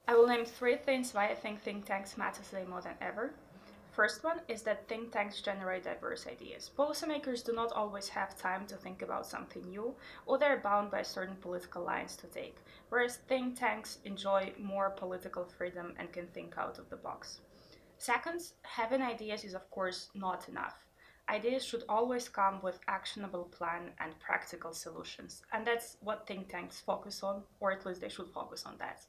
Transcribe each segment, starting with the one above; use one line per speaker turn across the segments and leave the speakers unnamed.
I will name three things why I think tanks matter today more than ever. First one is that think tanks generate diverse ideas. Policymakers do not always have time to think about something new, or they're bound by certain political lines to take, whereas think tanks enjoy more political freedom and can think out of the box. Second, having ideas is of course not enough. Ideas should always come with actionable plan and practical solutions, and that's what think tanks focus on, or at least they should focus on that.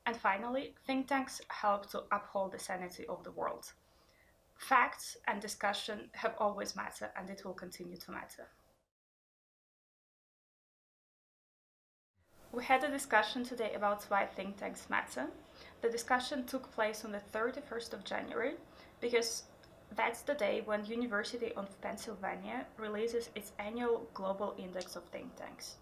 And finally, think tanks help to uphold the sanity of the world. Facts and discussion have always mattered, and it will continue to matter. We had a discussion today about why think tanks matter. The discussion took place on the 31st of January because that's the day when University of Pennsylvania releases its annual Global Index of Think Tanks.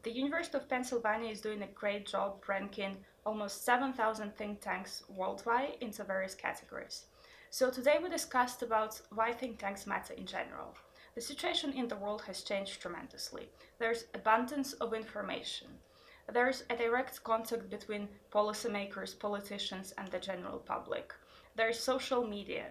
The University of Pennsylvania is doing a great job ranking almost 7,000 think tanks worldwide into various categories. So today we discussed about why think tanks matter in general. The situation in the world has changed tremendously. There's abundance of information. There's a direct contact between policymakers, politicians, and the general public. There's social media.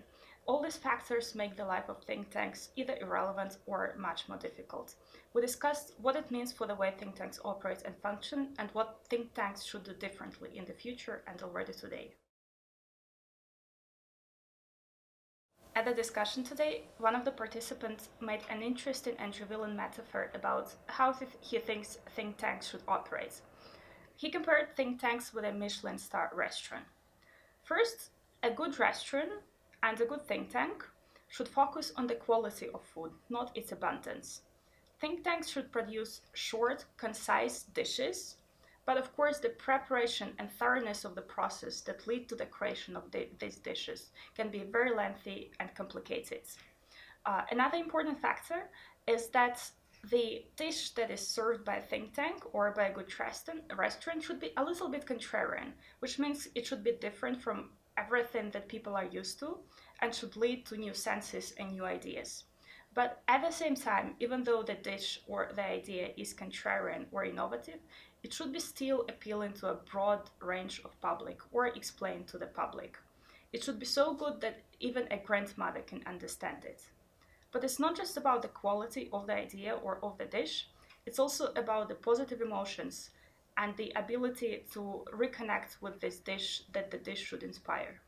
All these factors make the life of think tanks either irrelevant or much more difficult. We discussed what it means for the way think tanks operate and function, and what think tanks should do differently in the future and already today. At the discussion today, one of the participants made an interesting and revealing metaphor about how he thinks think tanks should operate. He compared think tanks with a Michelin star restaurant. First, a good restaurant and a good think tank should focus on the quality of food, not its abundance. Think tanks should produce short, concise dishes, but of course the preparation and thoroughness of the process that lead to the creation of these dishes can be very lengthy and complicated. Another important factor is that the dish that is served by a think tank or by a good restaurant should be a little bit contrarian, which means it should be different from everything that people are used to and should lead to new senses and new ideas. But at the same time, even though the dish or the idea is contrarian or innovative, it should be still appealing to a broad range of public or explained to the public. It should be so good that even a grandmother can understand it. But it's not just about the quality of the idea or of the dish, it's also about the positive emotions and the ability to reconnect with this dish that the dish should inspire.